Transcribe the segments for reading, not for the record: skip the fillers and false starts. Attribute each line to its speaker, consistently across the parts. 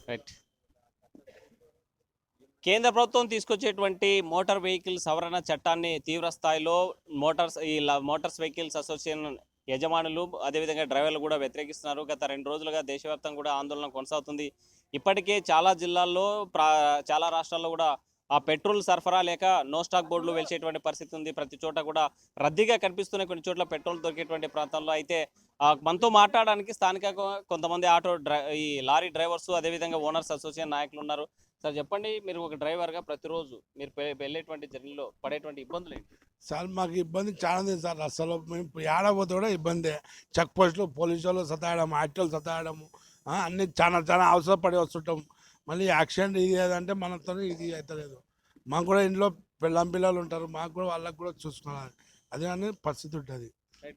Speaker 1: Right. కేంద్ర ప్రభుత్వం తీసుకొచ్చేటువంటి మోటార్ వెహికల్ సవరణ చట్టాన్ని తీవ్ర స్థాయిలో మోటార్స్ వెహికల్స్ అసోసియేషన్ యజమానులు అదేవిధంగా డ్రైవర్లు కూడా వ్యతిరేకిస్తున్నారు. గత 2 రోజులుగా దేశవ్యాప్తంగా కూడా ఆందోళన కొనసాగుతుంది. ఇప్పటికే చాలా జిల్లాల్లో చాలా రాష్ట్రాల్లో కూడా ఆ పెట్రోల్ సరఫరా లేక నో స్టాక్ బోర్డులు వెలిచేటువంటి పరిస్థితి ఉంది. ప్రతి చోట కూడా రద్దీగా కనిపిస్తున్న కొన్ని చోట్ల పెట్రోల్ దొరికేటువంటి ప్రాంతాల్లో అయితే మనతో మాట్లాడడానికి స్థానిక కొంతమంది ఈ లారీ డ్రైవర్స్ అదేవిధంగా ఓనర్స్ అసోసియేషన్ నాయకులు ఉన్నారు. సార్ చెప్పండి, మీరు ఒక డ్రైవర్గా ప్రతిరోజు మీరు వెళ్ళేటువంటి జర్నీలో పడేటువంటి ఇబ్బందులు ఏంటి?
Speaker 2: సార్ మాకు ఇబ్బంది చాలా ఉంది సార్. అసలు మేము ఏడపోతే కూడా ఇబ్బందే. చెక్ పోస్టులు పోలీసు వాళ్ళు సతాయడం, ఆటోలు సతాయడము, అన్నీ చాలా చాలా అవసరపడి వస్తుంటాం. మళ్ళీ యాక్సిడెంట్ ఇది ఏదంటే మనతో ఇది అవుతలేదు. మాకు కూడా ఇంట్లో పిల్లలు ఉంటారు, మాకు కూడా వాళ్ళకు కూడా చూసుకోవాలి. అదే అని పరిస్థితి ఉంటుంది.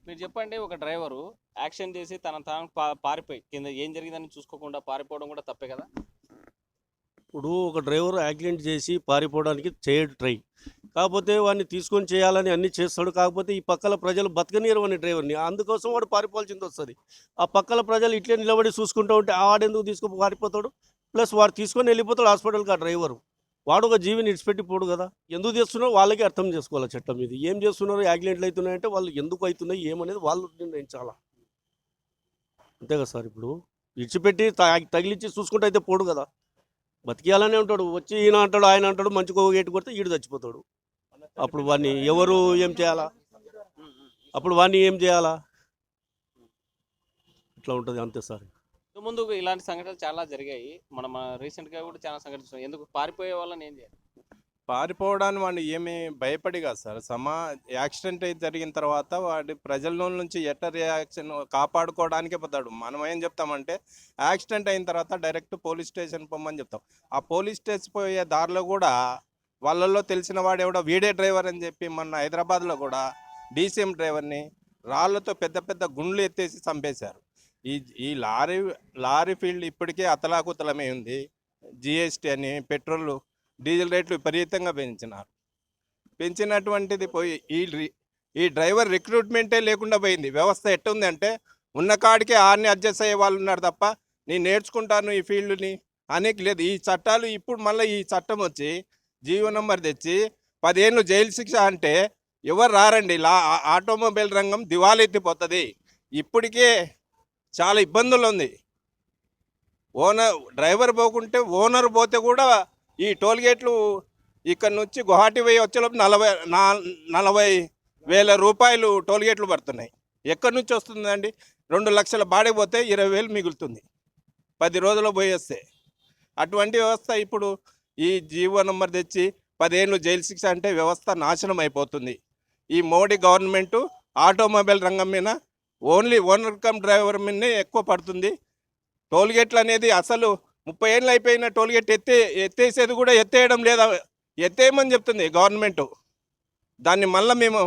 Speaker 1: మీరు చెప్పండి, ఒక డ్రైవరు యాక్సిడెంట్ చేసి తన పారిపోయి కింద ఏం జరిగిందని చూసుకోకుండా పారిపోవడం కూడా తప్పే కదా?
Speaker 3: ఇప్పుడు ఒక డ్రైవర్ యాక్సిడెంట్ చేసి పారిపోవడానికి చేయడు ట్రై, కాకపోతే వాడిని తీసుకొని చేయాలని అన్నీ చేస్తాడు. కాకపోతే ఈ పక్కల ప్రజలు బతకనీయరు అని డ్రైవర్ని, అందుకోసం వాడు పారిపోవాల్సింది వస్తుంది. ఆ పక్కల ప్రజలు ఇట్లే నిలబడి చూసుకుంటూ ఉంటే ఆడెందుకు తీసుకొని పారిపోతాడు? ప్లస్ వాడు తీసుకొని వెళ్ళిపోతాడు హాస్పిటల్కి. ఆ డ్రైవరు వాడు ఒక జీవిని ఇడిచిపెట్టిపోడు కదా. ఎందుకు చేస్తున్నారో వాళ్ళకి అర్థం చేసుకోవాలి. చట్టం ఇది ఏం చేస్తున్నారు, యాక్సిడెంట్లు అవుతున్నాయంటే వాళ్ళు ఎందుకు అవుతున్నాయి ఏమనేది వాళ్ళు నిర్ణయించాలా. అంతే కదా సార్. ఇప్పుడు ఇడిచిపెట్టి తగిలించి చూసుకుంటూ అయితే పోడు కదా, బతికేయాలనే ఉంటాడు. వచ్చి ఈయన అంటాడు ఆయన అంటాడు, మంచిగా గేటు కొడితే ఈడు చచ్చిపోతాడు. అప్పుడు వాడిని ఎవరు ఏం చేయాలా? ఇట్లా ఉంటుంది అంతే సార్.
Speaker 1: ముందు ఇలాంటి సంఘటనలు చాలా జరిగాయి. మనం రీసెంట్గా కూడా చాలా సంఘటనలు. ఎందుకు పారిపోయే వాళ్ళని ఏం చేయాలి?
Speaker 4: పారిపోవడానికి వాడిని ఏమి భయపడి కాదు సార్. యాక్సిడెంట్ అయితే జరిగిన తర్వాత వాడి ప్రజల నుంచి రియాక్షన్ కాపాడుకోవడానికే పోతాడు. మనం ఏం చెప్తామంటే యాక్సిడెంట్ అయిన తర్వాత డైరెక్ట్ పోలీస్ స్టేషన్ పొమ్మని చెప్తాం. ఆ పోలీస్ స్టేషన్ పోయే దారిలో కూడా వాళ్ళల్లో తెలిసిన వాడు ఎవడో వీడే డ్రైవర్ అని చెప్పి మొన్న హైదరాబాద్లో కూడా డీసీఎం డ్రైవర్ని రాళ్లతో పెద్ద పెద్ద గుండ్లు ఎత్తేసి చంపేశారు. ఈ లారీ ఫీల్డ్ ఇప్పటికే అతలాకుతలమే ఉంది. జిఎస్టీ అని పెట్రోల్ డీజిల్ రేట్లు విపరీతంగా పెంచినటువంటిది పోయి ఈ డ్రైవర్ రిక్రూట్మెంటే లేకుండా పోయింది. వ్యవస్థ ఎట్టుంది అంటే ఉన్న కాడికే ఆర్ని అడ్జస్ట్ అయ్యే వాళ్ళు ఉన్నారు తప్ప నేను నేర్చుకుంటాను ఈ ఫీల్డ్ని అనేక లేదు. ఈ చట్టాలు ఇప్పుడు మళ్ళీ ఈ చట్టం వచ్చి జీవో నంబర్ తెచ్చి 10 ఏళ్ళు జైలు శిక్ష అంటే ఎవరు రారండి. ఆటోమొబైల్ రంగం దివాళెత్తిపోతుంది. ఇప్పటికే చాలా ఇబ్బందులు ఉంది. డ్రైవర్ పోకుంటే ఓనర్ పోతే కూడా ఈ టోల్గేట్లు ఇక్కడ నుంచి గువాహటి పోయి వచ్చేలోపు 40,000 రూపాయలు టోల్గేట్లు పడుతున్నాయి. ఎక్కడి నుంచి వస్తుందండి? 2 లక్షల బాడీ పోతే 20,000 మిగులుతుంది 10 రోజులు పోయేస్తే. అటువంటి వ్యవస్థ ఇప్పుడు ఈ జీవో నంబర్ తెచ్చి 10 ఏళ్ళు జైలు శిక్ష అంటే వ్యవస్థ నాశనం అయిపోతుంది. ఈ మోడీ గవర్నమెంటు ఆటోమొబైల్ రంగం మీద ఓన్లీ ఓనర్ కమ్ డ్రైవర్ మీదనే ఎక్కువ పడుతుంది. టోల్గేట్లు అనేది అసలు 30 ఏళ్ళు అయిపోయిన టోల్గేట్ ఎత్తేసేది కూడా ఎత్తేయడం లేదా, ఎత్తేయమని చెప్తుంది గవర్నమెంటు. దాన్ని మళ్ళీ మేము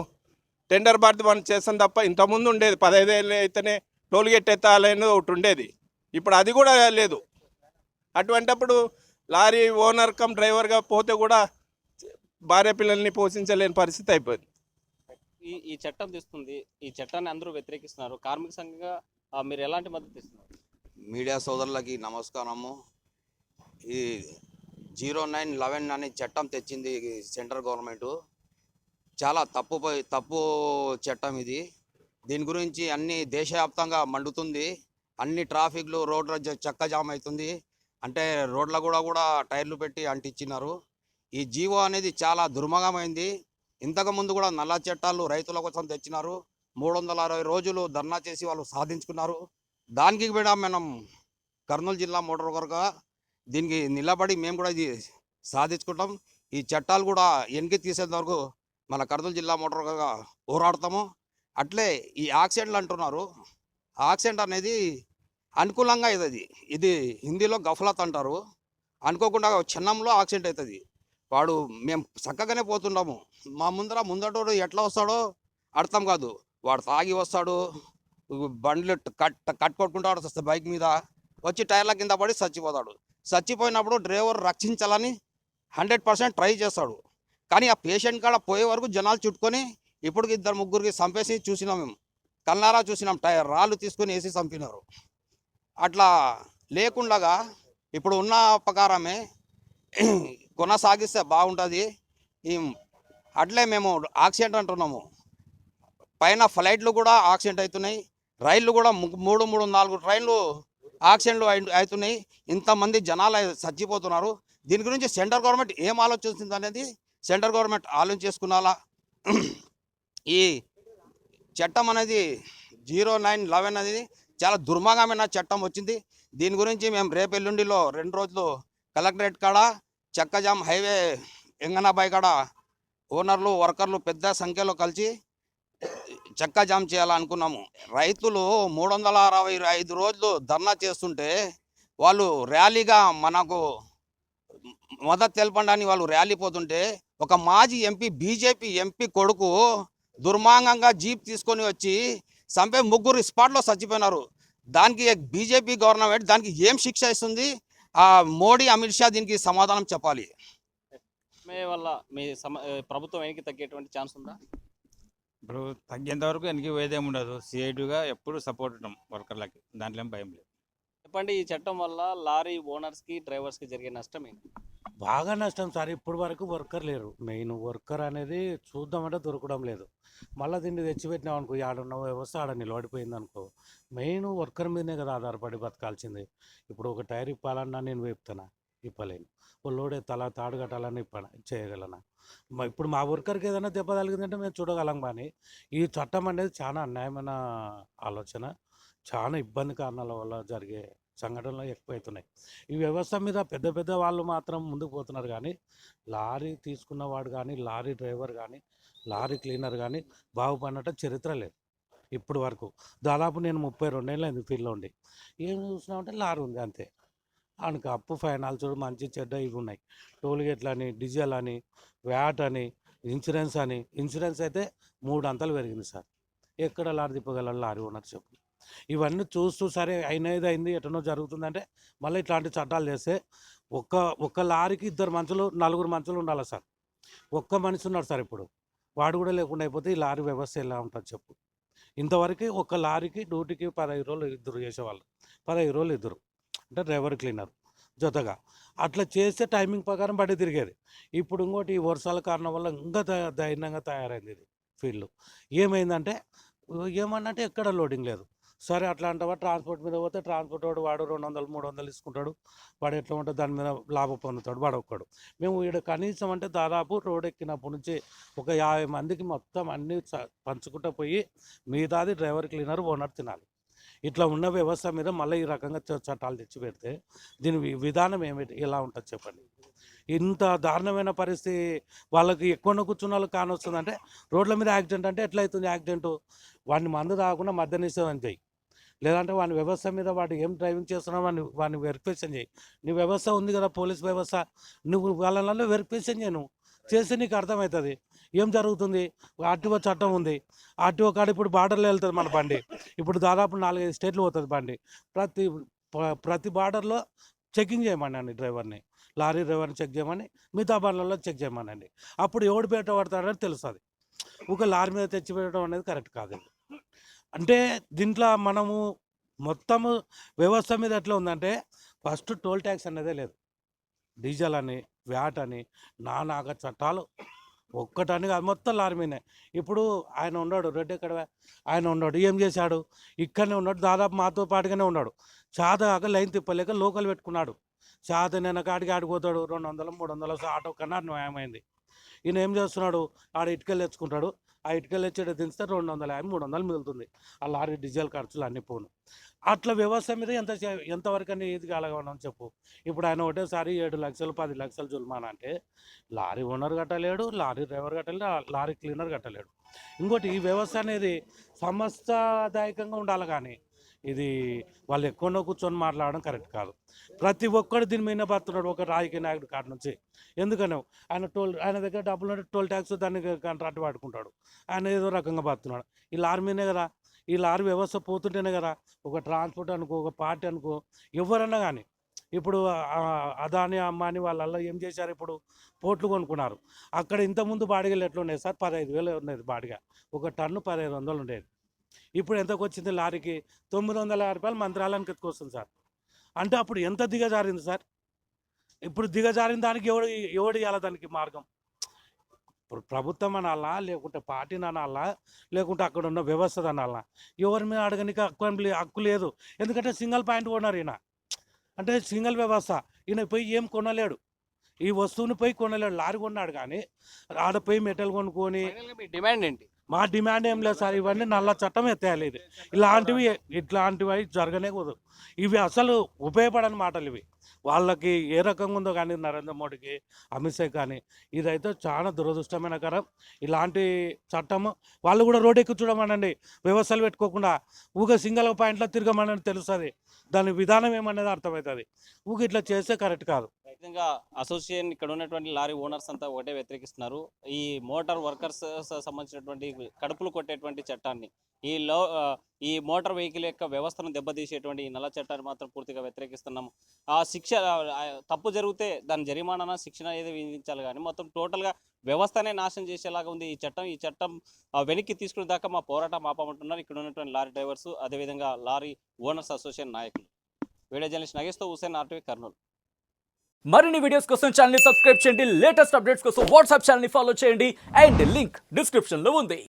Speaker 4: టెండర్ బాధ్యత మనం చేస్తాం తప్ప ఇంతకుముందు ఉండేది 15 ఏళ్ళు అయితేనే టోల్గేట్ ఎత్తాలనేది ఒకటి ఉండేది. ఇప్పుడు అది కూడా లేదు. అటువంటప్పుడు లారీ ఓనర్ కమ్ డ్రైవర్గా పోతే కూడా భార్య పిల్లల్ని పోషించలేని పరిస్థితి అయిపోయింది.
Speaker 1: ఈ చట్టం తెస్తుంది, ఈ చట్టాన్ని అందరూ వ్యతిరేకిస్తున్నారు. కార్మిక సంఘంగా మీరు ఎలాంటి మద్దతు ఇస్తున్నారు?
Speaker 5: మీడియా సోదరులకి నమస్కారము. ఈ 0911 అనే చట్టం తెచ్చింది సెంట్రల్ గవర్నమెంటు. చాలా తప్పు చట్టం ఇది. దీని గురించి అన్ని దేశవ్యాప్తంగా మండుతుంది. అన్ని ట్రాఫిక్లు రోడ్ల చక్కజామ్ అవుతుంది. అంటే రోడ్ల కూడా టైర్లు పెట్టి అంటించినారు. ఈ జీవో అనేది చాలా దుర్మార్గమైంది. ఇంతకుముందు కూడా నల్ల చట్టాలు రైతుల కోసం తెచ్చినారు. 360 రోజులు ధర్నా చేసి వాళ్ళు సాధించుకున్నారు. దానికి కూడా మనం కర్నూలు జిల్లా మోటార్ వర్గా దీనికి నిలబడి మేము కూడా ఇది సాధించుకుంటాం. ఈ చట్టాలు కూడా వెనక్కి తీసేంత వరకు మన కర్నూలు జిల్లా మోటార్ వర్గా పోరాడతాము. అట్లే ఈ యాక్సిడెంట్లు అంటున్నారు. యాక్సిడెంట్ అనేది అనుకూలంగా అవుతుంది. ఇది హిందీలో గఫలత్ అంటారు. అనుకోకుండా క్షణంలో యాక్సిడెంట్ అవుతుంది. మేము చక్కగానే పోతున్నాము. మా ముందటోడు ఎట్లా వస్తాడో అర్థం కాదు. వాడు తాగి వస్తాడు, బండ్లు కట్టుకుంటాడు, బైక్ మీద వచ్చి టైర్ల కింద పడి చచ్చిపోతాడు. చచ్చిపోయినప్పుడు డ్రైవర్ రక్షించాలని 100% ట్రై చేస్తాడు. కానీ ఆ పేషెంట్ కాడ పోయే వరకు జనాలు చుట్టుకొని ఇప్పుడు 2-3 చంపేసి చూసినాం. మేము కళ్ళారా చూసినాం. రాళ్ళు తీసుకొని వేసి చంపినారు. అట్లా లేకుండా ఇప్పుడు ఉన్న ప్రకారమే కొనసాగిస్తే బాగుంటుంది. ఈ అట్లే మేము యాక్సిడెంట్ అంటున్నాము, పైన ఫ్లైట్లు కూడా యాక్సిడెంట్ అవుతున్నాయి, రైళ్ళు కూడా 3-4 ట్రైన్లు యాక్సిడెంట్లు అవుతున్నాయి. ఇంతమంది జనాలు చచ్చిపోతున్నారు. దీని గురించి సెంట్రల్ గవర్నమెంట్ ఏం ఆలోచిస్తుంది అనేది సెంట్రల్ గవర్నమెంట్ ఆలోచించుకున్నాలా. ఈ చట్టం అనేది 0911 అనేది చాలా దుర్మార్గమైన చట్టం వచ్చింది. దీని గురించి మేము రేపు ఎల్లుండిలో 2 రోజులు కలెక్టరేట్ కాడ, చక్కజామ్ హైవే ఎంగనాబాయ్ కాడ ఓనర్లు వర్కర్లు పెద్ద సంఖ్యలో కలిసి చక్కజామ్ చేయాలనుకున్నాము. రైతులు 365 రోజులు ధర్నా చేస్తుంటే వాళ్ళు ర్యాలీగా మనకు మద్దతు తెలపడానికి వాళ్ళు ర్యాలీ పోతుంటే ఒక మాజీ ఎంపీ, బీజేపీ ఎంపీ కొడుకు దుర్మార్గంగా జీప్ తీసుకొని వచ్చి చంపే 3 స్పాట్లో చచ్చిపోయినారు. దానికి బీజేపీ గవర్నమెంట్ దానికి ఏం శిక్ష ఇస్తుంది? మోడీ, అమిత్ షా దీనికి సమాధానం చెప్పాలి.
Speaker 1: వల్ల మీ ప్రభుత్వం వెనక్కి తగ్గేటువంటి ఛాన్స్ ఉందా?
Speaker 6: ఇప్పుడు తగ్గేంత వరకు వెనక్కి పోయేదేమి ఉండదు. సిఐటిగా ఎప్పుడు సపోర్ట్ ఉంటాం వర్కర్లకి, దాంట్లో ఏం భయం లేదు.
Speaker 1: చెప్పండి, ఈ చట్టం వల్ల లారీ ఓనర్స్కి డ్రైవర్స్కి జరిగే నష్టం ఏంటి?
Speaker 7: బాగా నష్టం సార్. ఇప్పటి వరకు వర్కర్ లేరు. మెయిన్ వర్కర్ అనేది చూద్దామంటే దొరకడం లేదు. మళ్ళీ దీన్ని తెచ్చిపెట్టినాం అనుకో, ఆడున్న వ్యవస్థ ఆడ నిలబడిపోయింది అనుకో, మెయిన్ వర్కర్ మీదనే కదా ఆధారపడి బతకాల్సింది. ఇప్పుడు ఒక టైర్ ఇప్పాలన్నా నేను వేపుతానా? ఇప్పలేను. ఓ లోడే తాడు కట్టాలని చేయగలనా? ఇప్పుడు మా వర్కర్కి ఏదైనా దెబ్బ తగిలిందంటే మేము చూడగలం. కానీ ఈ చట్టం అనేది చాలా అన్యాయమైన ఆలోచన. చాలా ఇబ్బంది కారణాల వల్ల జరిగే సంఘటనలు ఎక్కువవుతున్నాయి. ఈ వ్యవస్థ మీద పెద్ద పెద్ద వాళ్ళు మాత్రం ముందుకు పోతున్నారు. కానీ లారీ తీసుకున్నవాడు కానీ, లారీ డ్రైవర్ కానీ, లారీ క్లీనర్ కానీ బాగుపడినట్టు చరిత్ర లేదు ఇప్పుడు వరకు. దాదాపు నేను 32 ఏళ్ళు అయింది ఫీల్డ్లో ఉండి. ఏం చూసినామంటే లారీ ఉంది అంతే. ఆయనకు అప్పు, ఫైనాన్స్, మంచి చెడ్డ ఇవి ఉన్నాయి. టోల్ గేట్లు అని, డీజిల్ అని, వ్యాట్ అని, ఇన్సూరెన్స్ అని. ఇన్సూరెన్స్ అయితే 3 అంతలు పెరిగింది సార్. ఎక్కడ లారీ తిప్పగల లారీ ఓనర్ చెప్పు. ఇవన్నీ చూస్తూ సరే అయినది అయింది, ఎటనో జరుగుతుందంటే మళ్ళీ ఇట్లాంటి చట్టాలు చేస్తే ఒక్క లారీకి 2 మనుషులు, 4 మనుషులు ఉండాలి సార్. ఒక్క మనిషి ఉన్నాడు సార్ ఇప్పుడు, వాడు కూడా లేకుండా అయిపోతే ఈ లారీ వ్యవస్థ ఎలా ఉంటుంది చెప్పు. ఇంతవరకు ఒక లారీకి డ్యూటీకి 15 రోజులు ఇద్దరు చేసేవాళ్ళు, 15 రోజులు ఇద్దరు అంటే డ్రైవర్ క్లీనర్ జతగా. అట్లా చేస్తే టైమింగ్ ప్రకారం బడి తిరిగేది. ఇప్పుడు ఇంకోటి ఈ వర్షాల కారణం వల్ల ఇంకా దైన్యంగా తయారైంది ఇది ఫీల్డ్. ఏమైందంటే ఏమన్నంటే ఎక్కడ లోడింగ్ లేదు. సరే అట్లాంటివా ట్రాన్స్పోర్ట్ మీద పోతే ట్రాన్స్పోర్ట్ వాడు 200-300 తీసుకుంటాడు. వాడు ఎట్లా ఉంటుంది దాని మీద లాభం పొందుతాడు, వాడు ఒక్కడు. మేము ఇక్కడ కనీసం అంటే దాదాపు రోడ్ ఎక్కినప్పటి నుంచి ఒక 50 మందికి మొత్తం అన్నీ పంచుకుంటూ పోయి మిగతాది డ్రైవర్, క్లీనర్, ఓనర్ తినాలి. ఇట్లా ఉన్న వ్యవస్థ మీద మళ్ళీ ఈ రకంగా చట్టాలు తెచ్చి పెడితే దీని విధానం ఏమిటి, ఎలా ఉంటుంది చెప్పండి. ఇంత దారుణమైన పరిస్థితి వాళ్ళకి ఎక్కువ కూర్చున్న వాళ్ళకి కానొస్తుందంటే రోడ్ల మీద యాక్సిడెంట్ అంటే ఎట్లయితుంది యాక్సిడెంటు? వాడిని మందు తాగకుండా మద్య నిషేధం చేయి, లేదంటే వాని వ్యవస్థ మీద వాడు ఏం డ్రైవింగ్ చేస్తున్నావు వాడిని వెరిఫికేషన్ చేయి. నీ వ్యవస్థ ఉంది కదా పోలీస్ వ్యవస్థ, నువ్వు వాళ్ళలో వెరిఫికేషన్ చేయను చేస్తే నీకు అర్థమవుతుంది ఏం జరుగుతుంది. ఆర్టీఓ చట్టం ఉంది, ఆర్టీఓ కాడ ఇప్పుడు బార్డర్లో వెళ్తుంది మన బండి. ఇప్పుడు దాదాపు 4-5 స్టేట్లు పోతుంది బండి. ప్రతి బార్డర్లో చెకింగ్ చేయమనండి డ్రైవర్ని, లారీ డ్రైవర్ని చెక్ చేయమని, మిగతా బండ్లలో చెక్ చేయమనండి. అప్పుడు ఎవడు బయట పడతాడని తెలుస్తుంది. ఒక లారీ మీద తెచ్చి పెట్టడం అనేది కరెక్ట్ కాదు. అంటే దీంట్లో మనము మొత్తము వ్యవస్థ మీద ఎట్లా ఉందంటే ఫస్ట్ టోల్ ట్యాక్స్ అనేదే లేదు. డీజిల్ అని, వ్యాట్ అని, నానాక చట్టాలు ఒక్కటని కాదు, మొత్తం లారీ మీదనే. ఇప్పుడు ఆయన ఉన్నాడు రెడ్డి, ఎక్కడ ఆయన ఉన్నాడు, ఏం చేశాడు? ఇక్కడనే ఉన్నాడు, దాదాపు మాతో పాటుగానే ఉన్నాడు. చాతగాక లైన్ తిప్పలేక లోకల్ పెట్టుకున్నాడు. చాత నేను కాడికి ఆడిపోతాడు, 200-300 ఆటో కన్నా న్యాయమైంది. ఈయన ఏం చేస్తున్నాడు, ఆడ ఇటుకలు తెచ్చుకుంటాడు, ఆ ఇటుకలు తెచ్చేట దించితే 250-300 మిగులుతుంది. ఆ లారీ డీజిల్ ఖర్చులు అన్నీ పోను. అట్లా వ్యవస్థ మీద ఎంతవరకు అని ఇది కలగడం చెప్పు. ఇప్పుడు ఆయన ఒకటేసారి 7 లక్షలు 10 లక్షలు జుల్మానా అంటే లారీ ఓనర్ కట్టలేడు, లారీ డ్రైవర్ కట్టలేడు, లారీ క్లీనర్ కట్టలేడు. ఇంకోటి ఈ వ్యవస్థ అనేది సమస్తదాయకంగా ఉండాలి. కానీ ఇది వాళ్ళు ఎక్కువనో కూర్చొని మాట్లాడడం కరెక్ట్ కాదు. ప్రతి ఒక్కడు దీని మీద పడుతున్నాడు ఒక రాజకీయ నాయకుడు కాడ నుంచి. ఎందుకనో ఆయన దగ్గర డబ్బులు ఉంటే టోల్ ట్యాక్స్ దాన్ని కాంట్రాక్ట్ వాడుకుంటాడు, ఆయన ఏదో రకంగా పడుతున్నాడు. ఈ లారీ మీదే కదా, ఈ లారీ వ్యవస్థ పోతుంటేనే కదా ఒక ట్రాన్స్పోర్ట్ అనుకో, ఒక పార్టీ అనుకో, ఎవరన్నా కానీ. ఇప్పుడు అదాని, అమ్మాని వాళ్ళల్లో ఏం చేశారు, ఇప్పుడు పోర్ట్లు కొనుక్కున్నారు. అక్కడ ఇంతకుముందు బాడిగలు ఎట్లున్నాయి సార్? 15,000 ఉండేది బాడిగ, ఒక టన్ను 1,500 ఉండేది. ఇప్పుడు ఎంతకు వచ్చింది లారీకి? 950 రూపాయలు మంత్రాలయానికి ఎత్తుకొస్తుంది సార్. అంటే అప్పుడు ఎంత దిగజారింది సార్. ఇప్పుడు దిగజారిన దానికి ఎవడు ఇవ్వాలి దానికి మార్గం? ఇప్పుడు ప్రభుత్వం అనాలా, లేకుంటే పార్టీని అనాలా, లేకుంటే అక్కడ ఉన్న వ్యవస్థ అనాలా? ఎవరి మీద అడగనికి హక్కు లేదు. ఎందుకంటే సింగిల్ పాయింట్ కొన్నారు ఈయన. అంటే సింగిల్ వ్యవస్థ. ఈయన పోయి ఏం కొనలేడు, ఈ వస్తువుని పోయి కొనలేడు. లారీ కొన్నాడు కానీ ఆడ పోయి మెటల్ కొనుక్కొని.
Speaker 1: ఫైనల్గా మీ డిమాండ్ ఏంటి?
Speaker 7: మా డిమాండ్ ఏం లేదు సార్, ఇవన్నీ నల్ల చట్టం ఎత్తేయాలి. ఇది ఇట్లాంటివి జరగనేకూడదు. ఇవి అసలు ఉపయోగపడని మాటలు ఇవి. వాళ్ళకి ఏ రకంగా ఉందో కానీ నరేంద్ర మోడీకి, అమిత్ షా కానీ, ఇదైతే చాలా దురదృష్టమైన కరం. ఇలాంటి చట్టము వాళ్ళు కూడా రోడ్ ఎక్కి చూడమనండి, వ్యవస్థలు పెట్టుకోకుండా. ఊగా సింగిల్ పాయింట్లో తిరగమని తెలుస్తుంది, దాని విధానం ఏమనేది అర్థమవుతుంది. ఊగ ఇట్లా చేస్తే కరెక్ట్ కాదు.
Speaker 1: ఖచ్చితంగా అసోసియేషన్ ఇక్కడ ఉన్నటువంటి లారీ ఓనర్స్ అంతా ఒకటే వ్యతిరేకిస్తున్నారు. ఈ మోటార్ వర్కర్స్ సంబంధించినటువంటి కడుపులు కొట్టేటువంటి చట్టాన్ని, ఈ మోటార్ వెహికల్ యొక్క వ్యవస్థను దెబ్బతీసేటువంటి ఈ నల్ల చట్టాన్ని మాత్రం పూర్తిగా వ్యతిరేకిస్తున్నాము. ఆ శిక్ష తప్పు జరిగితే దాని జరిమానా శిక్షణ ఏది విధించాలి, కానీ మొత్తం టోటల్గా వ్యవస్థనే నాశనం చేసేలాగా ఉంది ఈ చట్టం వెనక్కి తీసుకునే దాకా మా పోరాటం ఆపమంటున్నారు ఇక్కడ ఉన్నటువంటి లారీ డ్రైవర్స్, అదేవిధంగా లారీ ఓనర్స్ అసోసియేషన్ నాయకులు. వీడియో జర్నలిస్ట్ నగేష్తో హుసేన్, RTV కర్నూలు.
Speaker 8: మరిన్ని వీడియోస్ కోసం ఛానల్ ని సబ్స్క్రైబ్ చేయండి, లేటెస్ట్ అప్డేట్స్ కోసం వాట్సాప్ ఛానల్ ని ఫాలో చేయండి అండ్ లింక్ డిస్క్రిప్షన్ లో ఉంది.